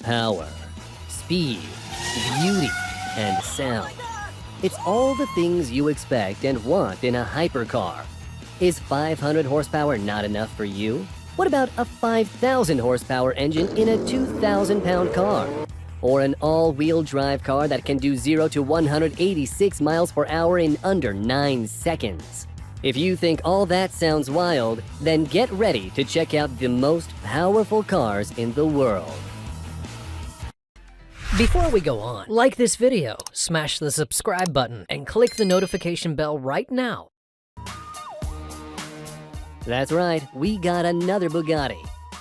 power, speed, beauty, and sound. It's all the things you expect and want in a hypercar. Is 500 horsepower not enough for you? What about a 5,000 horsepower engine in a 2,000-pound car? Or an all-wheel drive car that can do 0 to 186 miles per hour in under 9 seconds? If you think all that sounds wild, then get ready to check out the most powerful cars in the world. Before we go on, like this video, smash the subscribe button, and click the notification bell right now. That's right, we got another Bugatti.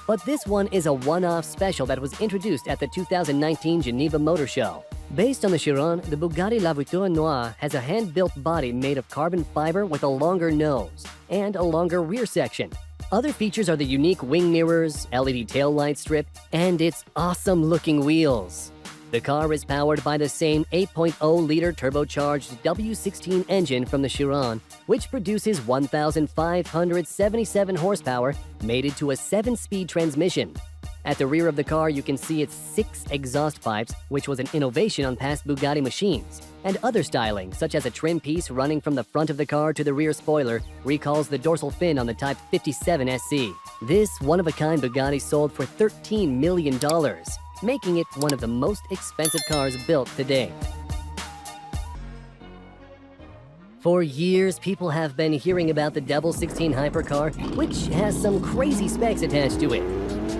But this one is a one-off special that was introduced at the 2019 Geneva Motor Show. Based on the Chiron, the Bugatti La Voiture Noire has a hand-built body made of carbon fiber with a longer nose and a longer rear section. Other features are the unique wing mirrors, LED taillight strip, and its awesome-looking wheels. The car is powered by the same 8.0-liter turbocharged W16 engine from the Chiron, which produces 1,577 horsepower mated to a 7-speed transmission. At the rear of the car, you can see its 6 exhaust pipes, which was an innovation on past Bugatti machines. And other styling, such as a trim piece running from the front of the car to the rear spoiler, recalls the dorsal fin on the Type 57 SC. This one-of-a-kind Bugatti sold for $13 million. Making it one of the most expensive cars built to date. For years, people have been hearing about the Double 16 hypercar, which has some crazy specs attached to it.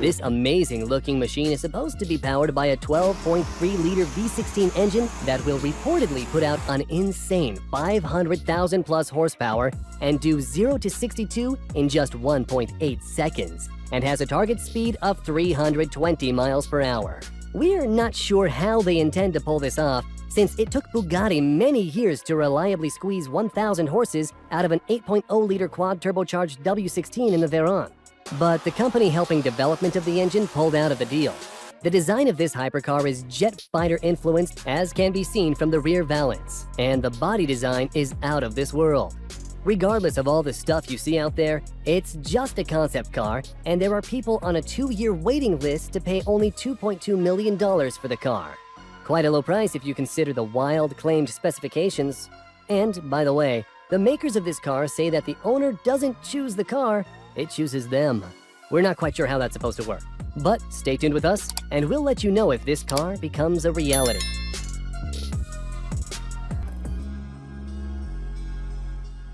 This amazing-looking machine is supposed to be powered by a 12.3-liter V16 engine that will reportedly put out an insane 500,000-plus horsepower and do 0 to 62 in just 1.8 seconds. And has a target speed of 320 miles per hour. We're not sure how they intend to pull this off, since it took Bugatti many years to reliably squeeze 1,000 horses out of an 8.0-liter quad-turbocharged W16 in the Veyron. But the company helping development of the engine pulled out of the deal. The design of this hypercar is jet fighter influenced, as can be seen from the rear valance, and the body design is out of this world. Regardless of all the stuff you see out there, it's just a concept car, and there are people on a 2-year waiting list to pay only $2.2 million for the car. Quite a low price if you consider the wild claimed specifications. And, by the way, the makers of this car say that the owner doesn't choose the car, it chooses them. We're not quite sure how that's supposed to work. But stay tuned with us, and we'll let you know if this car becomes a reality.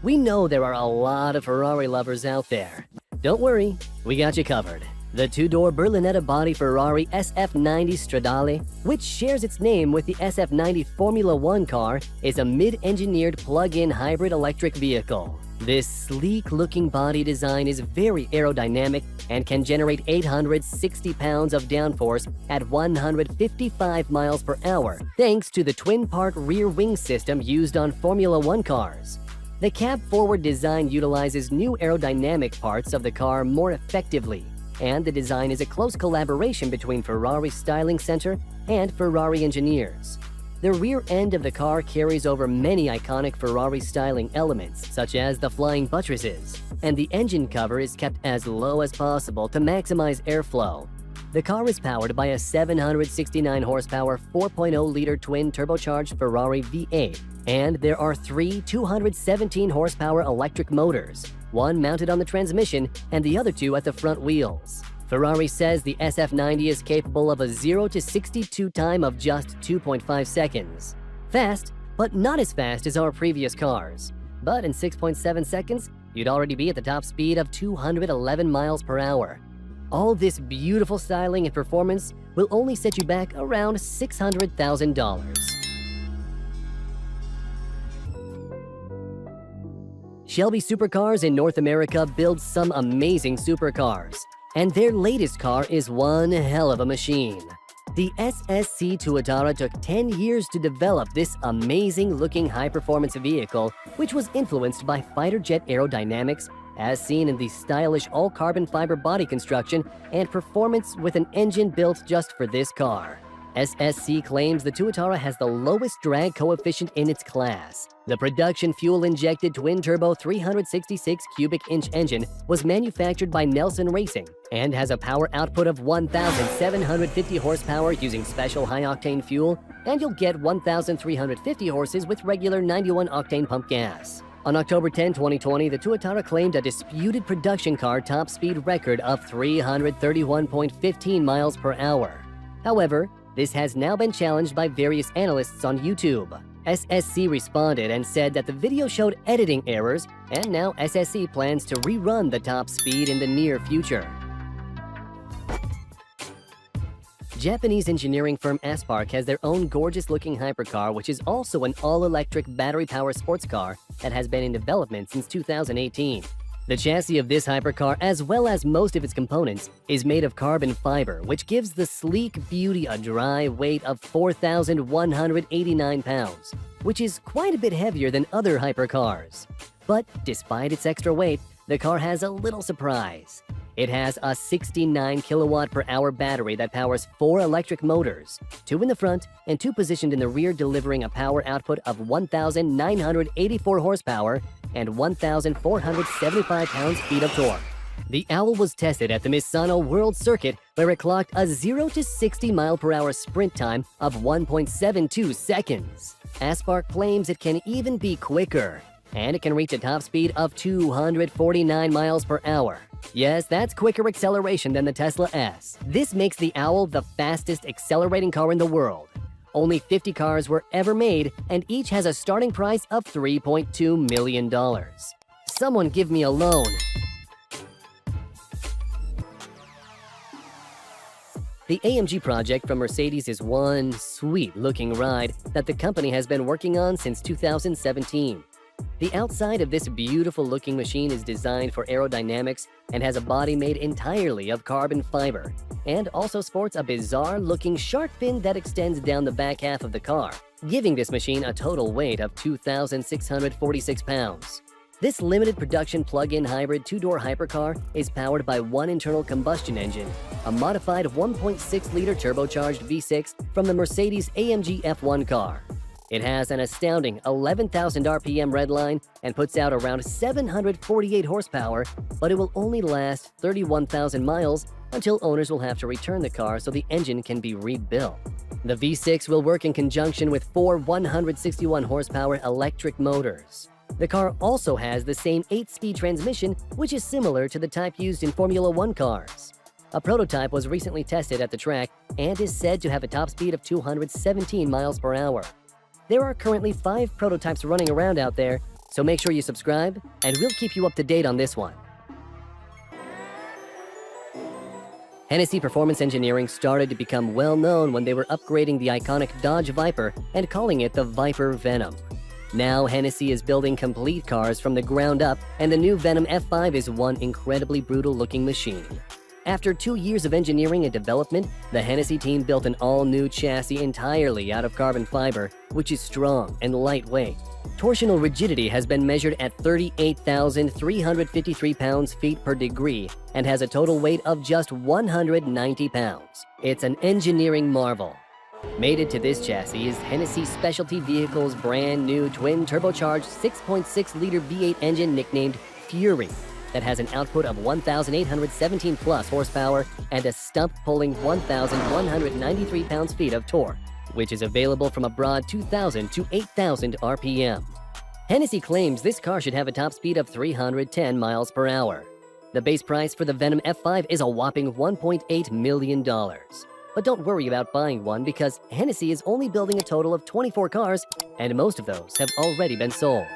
We know there are a lot of Ferrari lovers out there. Don't worry, we got you covered. The 2-door Berlinetta body Ferrari SF90 Stradale, which shares its name with the SF90 Formula One car, is a mid-engineered plug-in hybrid electric vehicle. This sleek-looking body design is very aerodynamic and can generate 860 pounds of downforce at 155 miles per hour, thanks to the twin-part rear wing system used on Formula One cars. The cab-forward design utilizes new aerodynamic parts of the car more effectively, and the design is a close collaboration between Ferrari Styling Center and Ferrari engineers. The rear end of the car carries over many iconic Ferrari styling elements, such as the flying buttresses, and the engine cover is kept as low as possible to maximize airflow. The car is powered by a 769 horsepower 4.0-liter twin turbocharged Ferrari V8, and there are 3 217 horsepower electric motors, one mounted on the transmission and the other 2 at the front wheels. Ferrari says the SF90 is capable of a 0 to 62 time of just 2.5 seconds. Fast, but not as fast as our previous cars. But in 6.7 seconds, you'd already be at the top speed of 211 miles per hour. All this beautiful styling and performance will only set you back around $600,000. Shelby Supercars in North America builds some amazing supercars, and their latest car is one hell of a machine. The SSC Tuatara took 10 years to develop this amazing-looking high-performance vehicle, which was influenced by fighter jet aerodynamics, as seen in the stylish all-carbon fiber body construction and performance with an engine built just for this car. SSC claims the Tuatara has the lowest drag coefficient in its class. The production fuel-injected twin-turbo 366 cubic inch engine was manufactured by Nelson Racing and has a power output of 1,750 horsepower using special high-octane fuel, and you'll get 1,350 horses with regular 91-octane pump gas. On October 10, 2020, the Tuatara claimed a disputed production car top speed record of 331.15 miles per hour. However, this has now been challenged by various analysts on YouTube. SSC responded and said that the video showed editing errors, and now SSC plans to rerun the top speed in the near future. Japanese engineering firm Aspark has their own gorgeous-looking hypercar, which is also an all-electric battery-powered sports car that has been in development since 2018. The chassis of this hypercar, as well as most of its components, is made of carbon fiber, which gives the sleek beauty a dry weight of 4,189 pounds, which is quite a bit heavier than other hypercars. But despite its extra weight, the car has a little surprise. It has a 69 kilowatt-per-hour battery that powers 4 electric motors, 2 in the front and 2 positioned in the rear, delivering a power output of 1,984 horsepower and 1,475 pounds-feet of torque. The Owl was tested at the Misano World Circuit, where it clocked a 0 to 60 mile-per-hour sprint time of 1.72 seconds. Aspark claims it can even be quicker, and it can reach a top speed of 249 miles per hour. Yes, that's quicker acceleration than the Tesla S. This makes the Owl the fastest accelerating car in the world. Only 50 cars were ever made, and each has a starting price of $3.2 million. Someone give me a loan. The AMG project from Mercedes is one sweet-looking ride that the company has been working on since 2017. The outside of this beautiful-looking machine is designed for aerodynamics and has a body made entirely of carbon fiber, and also sports a bizarre-looking shark fin that extends down the back half of the car, giving this machine a total weight of 2,646 pounds. This limited production plug-in hybrid 2-door hypercar is powered by one internal combustion engine, a modified 1.6-liter turbocharged V6 from the Mercedes-AMG F1 car. It has an astounding 11,000 RPM redline and puts out around 748 horsepower, but it will only last 31,000 miles until owners will have to return the car so the engine can be rebuilt. The V6 will work in conjunction with 4 161 horsepower electric motors. The car also has the same 8-speed transmission, which is similar to the type used in Formula One cars. A prototype was recently tested at the track and is said to have a top speed of 217 miles per hour. There are currently 5 prototypes running around out there, so make sure you subscribe, and we'll keep you up to date on this one. Hennessy Performance Engineering started to become well known when they were upgrading the iconic Dodge Viper and calling it the Viper Venom. Now Hennessy is building complete cars from the ground up, and the new Venom F5 is one incredibly brutal-looking machine. After 2 years of engineering and development, the Hennessy team built an all-new chassis entirely out of carbon fiber, which is strong and lightweight. Torsional rigidity has been measured at 38,353 pounds-feet per degree and has a total weight of just 190 pounds. It's an engineering marvel. Mated to this chassis is Hennessy Specialty Vehicles' brand new twin turbocharged 6.6-liter V8 engine nicknamed Fury, that has an output of 1,817 plus horsepower and a stump-pulling 1,193 pounds-feet of torque, which is available from a broad 2,000 to 8,000 RPM. Hennessy claims this car should have a top speed of 310 miles per hour. The base price for the Venom F5 is a whopping $1.8 million. But don't worry about buying one, because Hennessy is only building a total of 24 cars, and most of those have already been sold.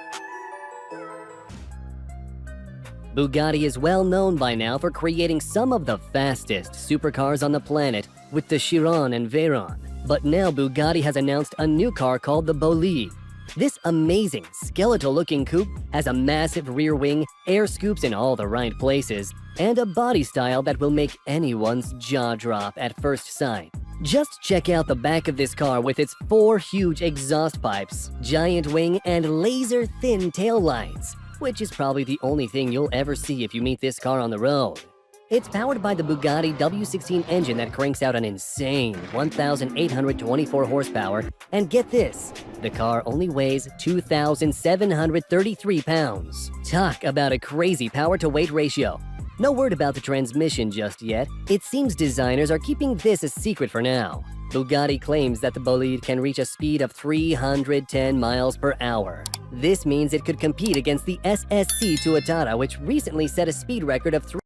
Bugatti is well known by now for creating some of the fastest supercars on the planet with the Chiron and Veyron. But now Bugatti has announced a new car called the Bolide. This amazing skeletal-looking coupe has a massive rear wing, air scoops in all the right places, and a body style that will make anyone's jaw drop at first sight. Just check out the back of this car with its 4 huge exhaust pipes, giant wing, and laser-thin taillights, which is probably the only thing you'll ever see if you meet this car on the road. It's powered by the Bugatti W16 engine that cranks out an insane 1,824 horsepower, and get this, the car only weighs 2,733 pounds. Talk about a crazy power-to-weight ratio. No word about the transmission just yet. It seems designers are keeping this a secret for now. Bugatti claims that the bolide can reach a speed of 310 miles per hour. This means it could compete against the SSC Tuatara, which recently set a speed record of